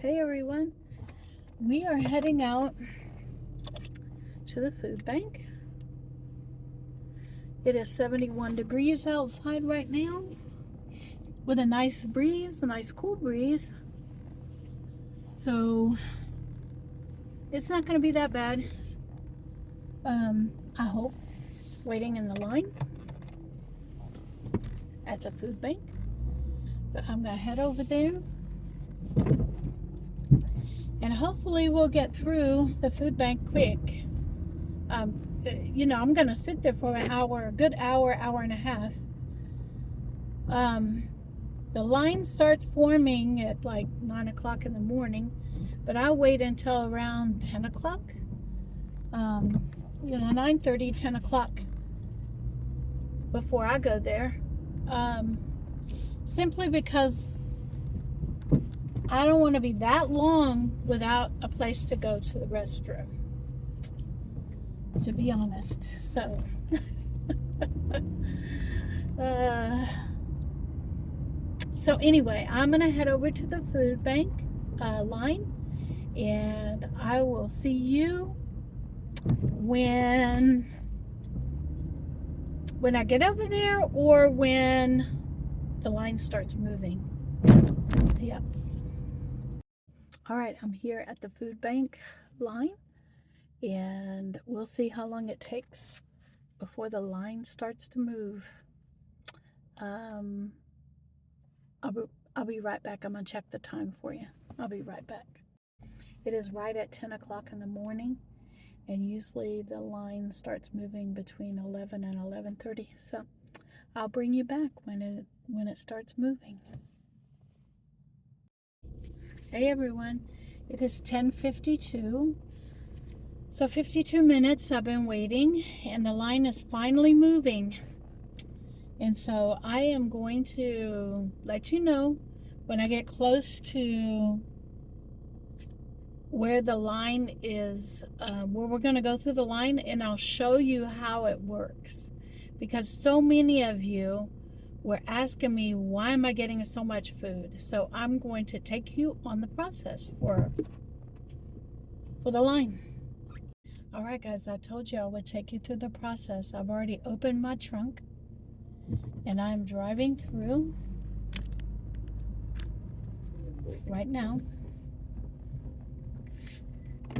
Hey everyone, we are heading out to the food bank. It is 71 degrees outside right now with a nice breeze, a nice cool breeze. So it's not going to be that bad. I hope, waiting in the line at the food bank. But I'm going to head over there. And hopefully we'll get through the food bank quick. You know, I'm going to sit there for an hour, a good hour, hour and a half. The line starts forming at like 9 o'clock in the morning, but I'll wait until around 10 o'clock. You know, 9:30, 10 o'clock before I go there. Simply because I don't want to be that long without a place to go to the restroom, to be honest. So so anyway, I'm gonna head over to the food bank line, and I will see you when I get over there, or when the line starts moving. Yeah. All right, I'm here at the food bank line, and we'll see how long it takes before the line starts to move. I'll be right back. I'm gonna check the time for you. I'll be right back. It is right at 10 o'clock in the morning, and usually the line starts moving between 11 and 11:30. So I'll bring you back when it starts moving. Hey everyone, it is 10:52. So 52 minutes I've been waiting, and the line is finally moving. And so I am going to let you know when I get close to where the line is, where we're going to go through the line, and I'll show you how it works. Because so many of you were asking me, why am I getting so much food? So I'm going to take you on the process for the line. All right, guys, I told you I would take you through the process. I've already opened my trunk, and I'm driving through right now.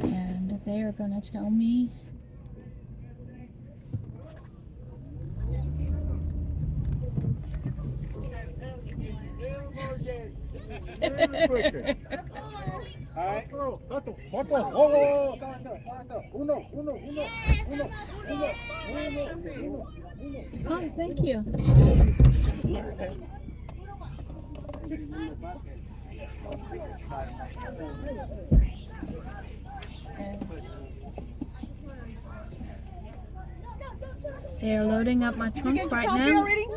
And they are going to tell me Oh, thank you. They are loading up my trunk right now. Already?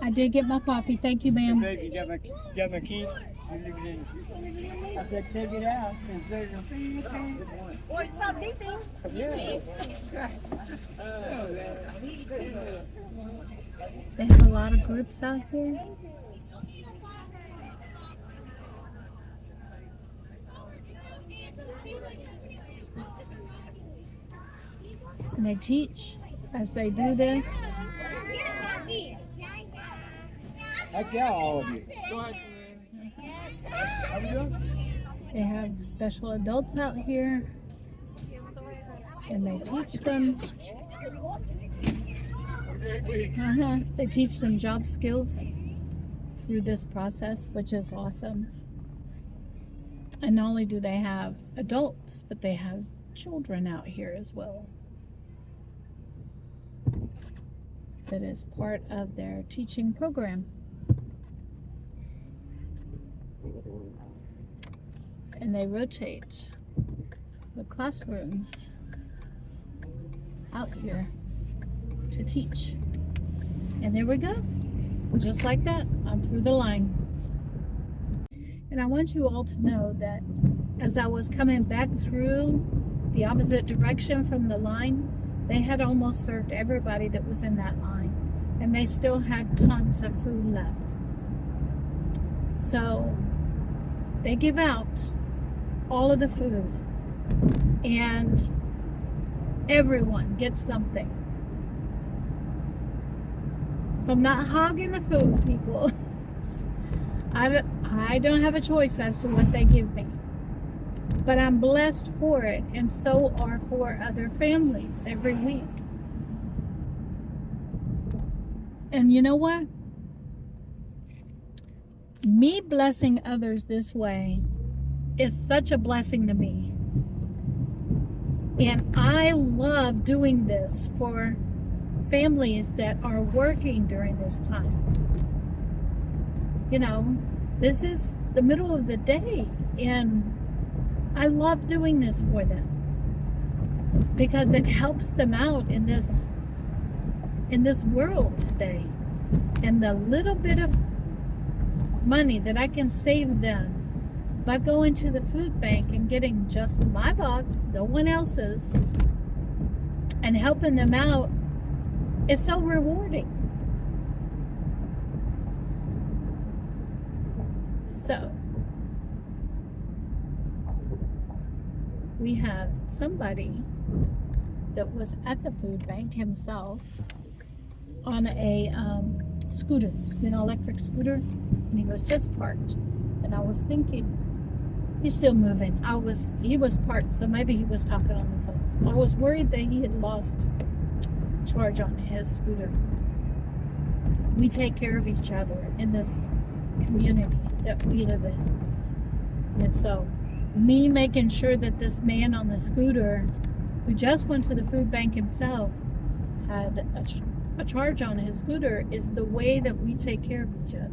I did get my coffee. Thank you, ma'am. You got my key? I said, take it out. Well, it's not beeping. They have a lot of groups out here. And they teach as they do this. I tell all of you. They have special adults out here, and they teach them. They teach them job skills through this process, which is awesome. And not only do they have adults, but they have children out here as well. That is part of their teaching program. And they rotate the classrooms out here to teach. And there we go. Just like that, I'm through the line. And I want you all to know that as I was coming back through the opposite direction from the line, they had almost served everybody that was in that line, and they still had tons of food left. So they give out all of the food, and everyone gets something. So I'm not hogging the food, people. I don't have a choice as to what they give me. But I'm blessed for it, and so are for other families every week. And you know what? Me blessing others this way is such a blessing to me. And I love doing this for families that are working during this time. You know, this is the middle of the day, and I love doing this for them because it helps them out in this world today. And the little bit of money that I can save them by going to the food bank and getting just my box, no one else's, and helping them out is so rewarding. So we have somebody that was at the food bank himself on a scooter, electric scooter, and he was just parked. And I was thinking, he's still moving. He was parked, so maybe he was talking on the phone. I was worried that he had lost charge on his scooter. We take care of each other in this community that we live in. And so me making sure that this man on the scooter, who just went to the food bank himself, had a charge on his scooter, is the way that we take care of each other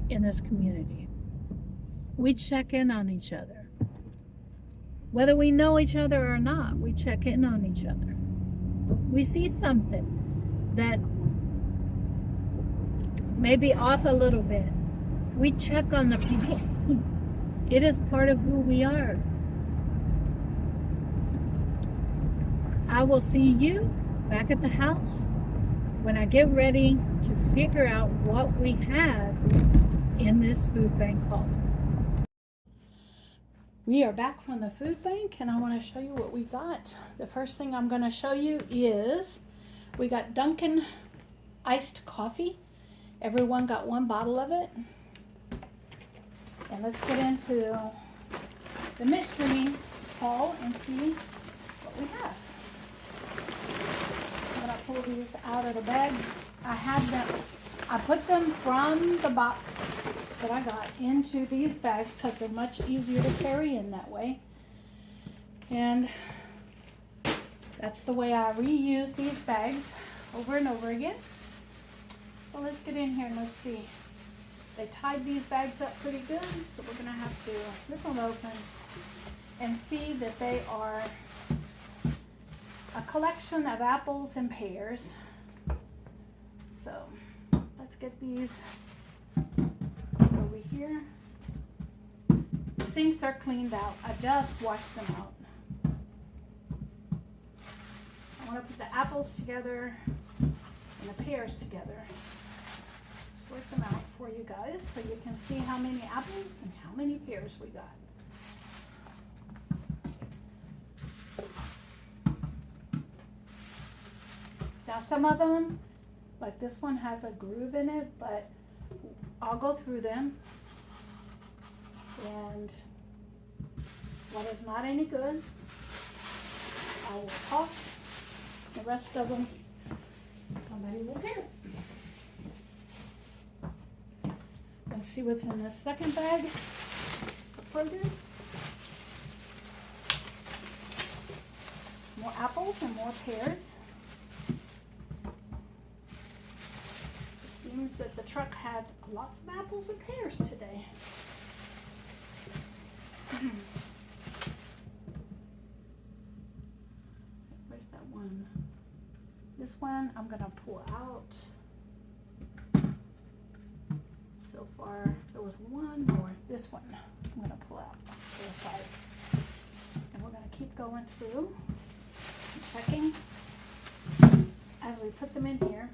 in this community. We check in on each other. Whether we know each other or not, we check in on each other. We see something that may be off a little bit. We check on the people. It is part of who we are. I will see you back at the house when I get ready to figure out what we have in this food bank hall. We are back from the food bank, and I want to show you what we got. The first thing I'm going to show you is we got Dunkin' iced coffee. Everyone got one bottle of it. And let's get into the mystery haul and see what we have. I'm going to pull these out of the bag. I put them from the box that I got into these bags because they're much easier to carry in that way. And that's the way I reuse these bags over and over again. So let's get in here and let's see. They tied these bags up pretty good, so we're going to have to rip them open and see that they are a collection of apples and pears. So let's get these over here. The sinks are cleaned out. I just washed them out. I want to put the apples together and the pears together. Sort them out for you guys so you can see how many apples and how many pears we got. Now some of them, like this one, has a groove in it, but I'll go through them, and what is not any good I will toss. The rest of them somebody will get. Let's see what's in this second bag of produce. More apples and more pears. It seems that the truck had lots of apples and pears today. Where's that one? This one I'm gonna pull out. So far, there was one more. This one I'm going to pull out to the side. And we're going to keep going through and checking as we put them in here.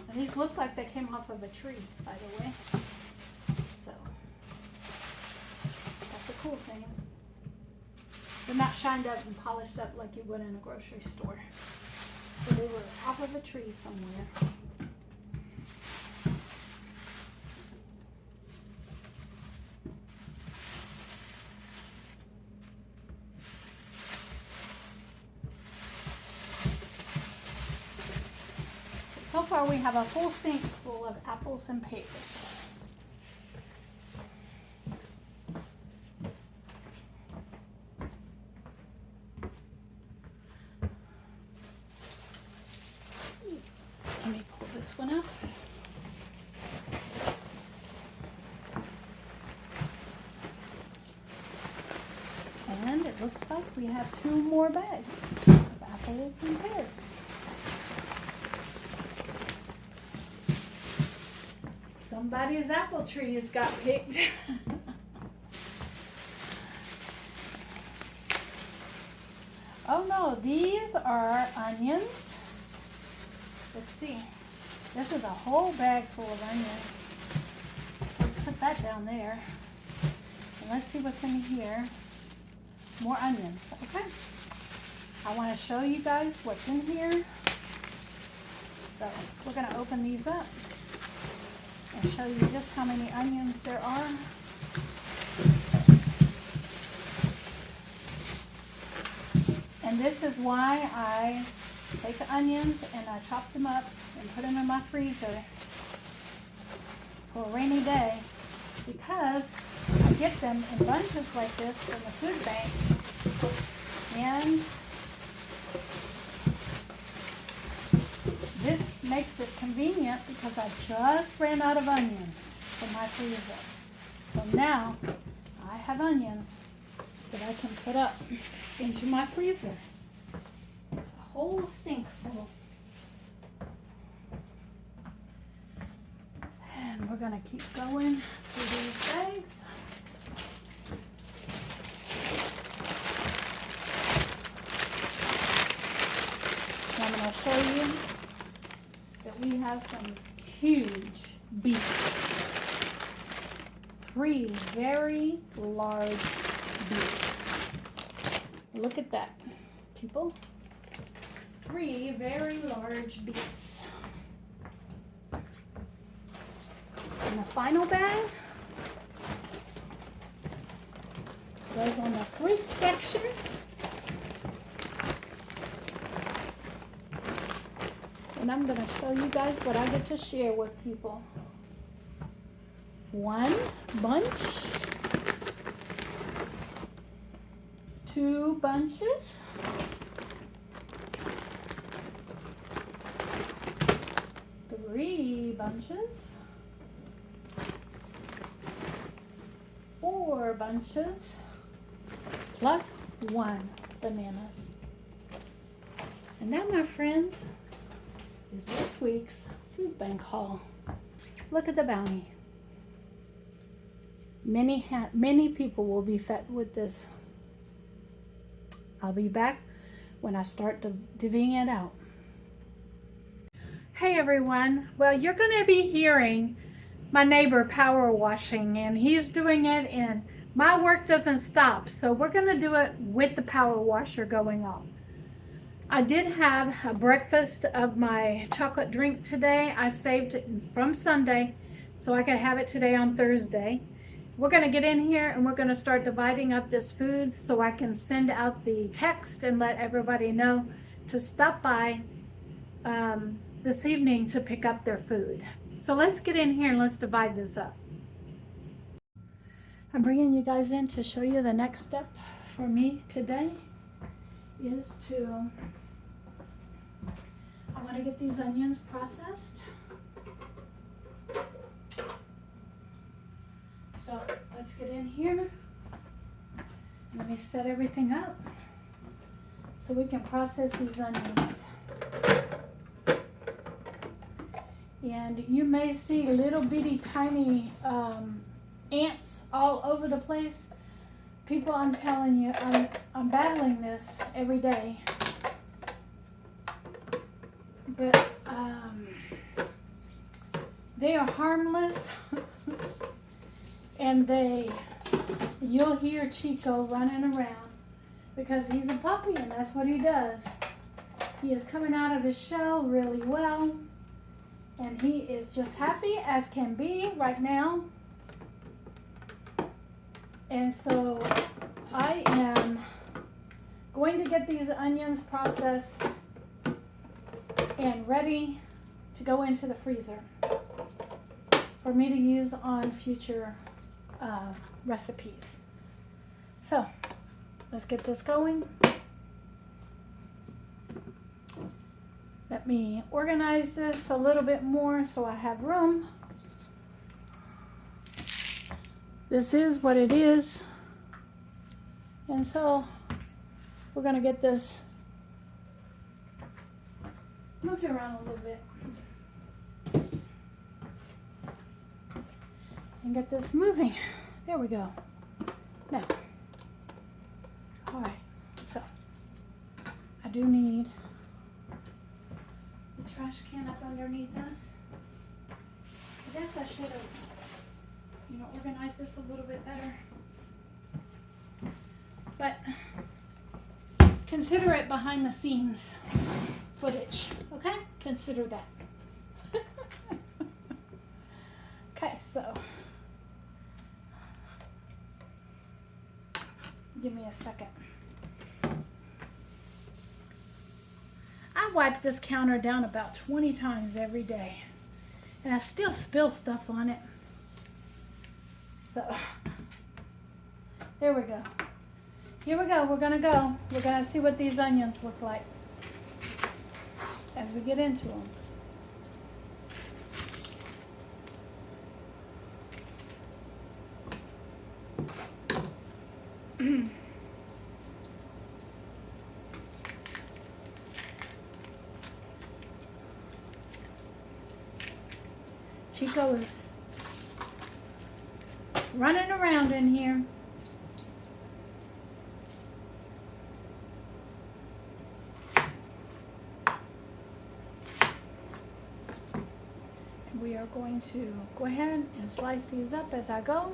And these look like they came off of a tree, by the way. So that's a cool thing. They're not shined up and polished up like you would in a grocery store. So they were off of a tree somewhere. So far we have a full sink full of apples and pears. Let me pull this one up. And it looks like we have 2 more bags of apples and pears. Somebody's apple trees got picked. Oh no, these are onions. Let's see. This is a whole bag full of onions. Let's put that down there. And let's see what's in here. More onions. Okay. I want to show you guys what's in here. So we're going to open these up and show you just how many onions there are. And this is why I take the onions and I chop them up and put them in my freezer for a rainy day, because I get them in bunches like this from the food bank, and this makes it convenient because I just ran out of onions in my freezer. So now I have onions that I can put up into my freezer. A whole sink full. And we're going to keep going through these bags. And I'm going to show you that we have some huge beets. 3 very large beets. Look at that, people. 3 very large beets. And the final bag goes on the fruit section. And I'm going to show you guys what I get to share with people. 1 bunch, 2 bunches, 3 bunches, 4 bunches, plus 1 bananas. And that, my friends, is this week's food bank haul. Look at the bounty. Many people will be fed with this. I'll be back when I start divvying it out. Hey everyone, well, you're going to be hearing my neighbor power washing, and he's doing it, and my work doesn't stop, so we're going to do it with the power washer going off. I did have a breakfast of my chocolate drink today. I saved it from Sunday so I could have it today on Thursday. We're going to get in here and we're going to start dividing up this food so I can send out the text and let everybody know to stop by this evening to pick up their food. So let's get in here and let's divide this up. I'm bringing you guys in to show you the next step for me today is to, I want to get these onions processed. So let's get in here. Let me set everything up so we can process these onions. And you may see little bitty tiny ants all over the place. People, I'm telling you, I'm battling this every day. But They are harmless. And you'll hear Chico running around because he's a puppy and that's what he does. He is coming out of his shell really well. And he is just happy as can be right now. And so I am going to get these onions processed and ready to go into the freezer for me to use on future recipes. So let's get this going. Let me organize this a little bit more so I have room. This is what it is. And so we're gonna get this moved around a little bit and get this moving. There we go. Now, all right, so I do need the trash can up underneath us. I guess I should have, organized this a little bit better. But consider it behind the scenes footage, okay? Consider that. Okay, so give me a second. I wipe this counter down about 20 times every day, and I still spill stuff on it. So there we go. Here we go. We're gonna see what these onions look like as we get into them. Chico is running around in here. And we are going to go ahead and slice these up as I go.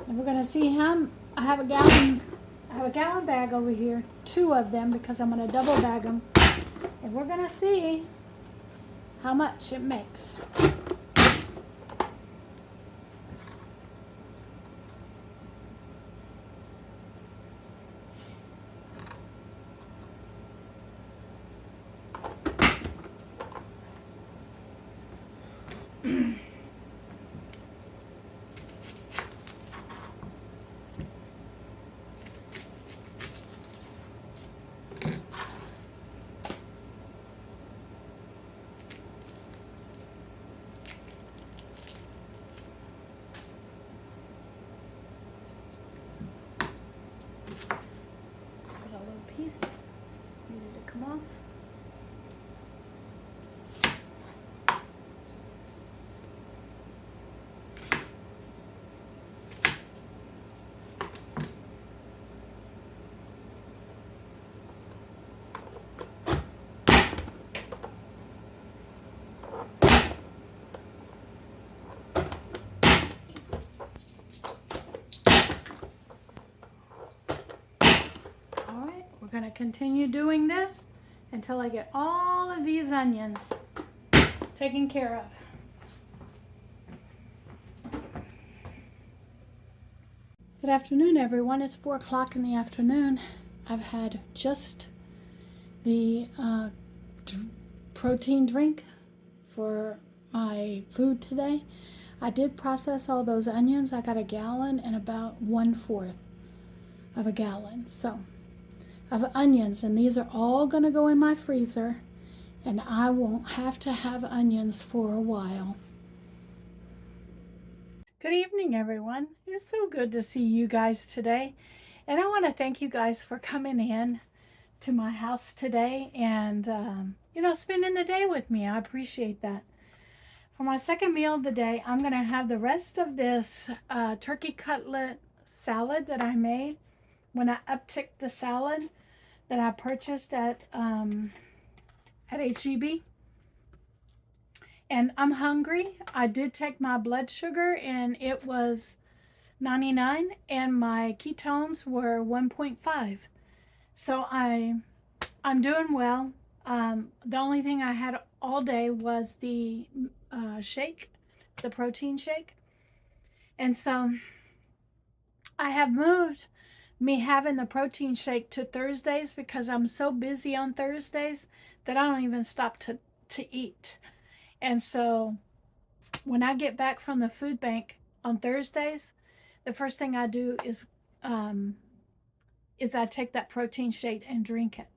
And we're going to see how I have a gallon bag over here, 2 of them because I'm going to double bag them. And we're going to see how much it makes. Piece needed to come off. We're going to continue doing this until I get all of these onions taken care of. Good afternoon, everyone. It's 4 o'clock in the afternoon. I've had just the protein drink for my food today. I did process all those onions. I got a gallon and about 1/4 of a gallon. So of onions, and these are all going to go in my freezer, and I won't have to have onions for a while. Good evening, everyone. It's so good to see you guys today, and I want to thank you guys for coming in to my house today and spending the day with me. I appreciate that. For my second meal of the day, I'm going to have the rest of this turkey cutlet salad that I made when I upticked the salad that I purchased at at HEB. And I'm hungry. I did take my blood sugar and it was 99 and my ketones were 1.5. So I'm doing well. The only thing I had all day was the shake, the protein shake. And so I have moved me having the protein shake to Thursdays because I'm so busy on Thursdays that I don't even stop to eat. And so when I get back from the food bank on Thursdays, the first thing I do is I take that protein shake and drink it.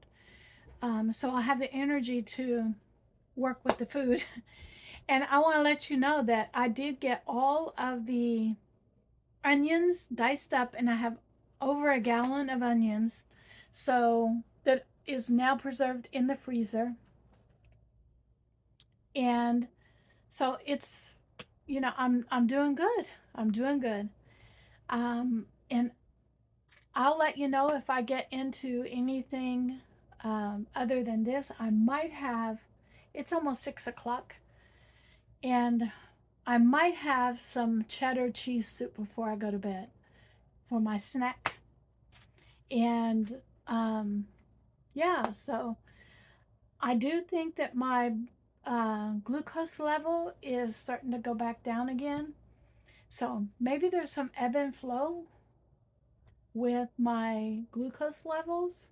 So I'll have the energy to work with the food. And I want to let you know that I did get all of the onions diced up, and I have over a gallon of onions. So that is now preserved in the freezer. And so it's, I'm doing good. I'm doing good. And I'll let you know if I get into anything other than this. I might have, it's almost 6 o'clock, and I might have some cheddar cheese soup before I go to bed for my snack. And yeah, so I do think that my glucose level is starting to go back down again. So maybe there's some ebb and flow with my glucose levels.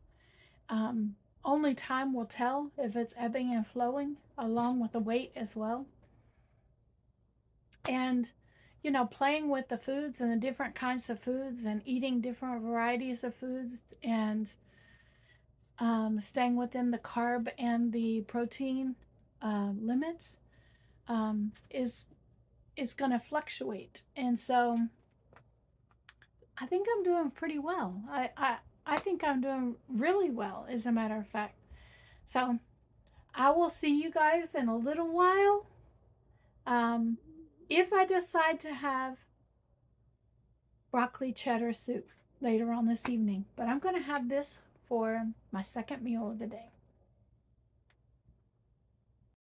Only time will tell if it's ebbing and flowing along with the weight as well. And, playing with the foods and the different kinds of foods and eating different varieties of foods and staying within the carb and the protein limits is going to fluctuate. And so I think I'm doing pretty well. I think I'm doing really well, as a matter of fact. So I will see you guys in a little while. If I decide to have broccoli cheddar soup later on this evening, but I'm going to have this for my second meal of the day.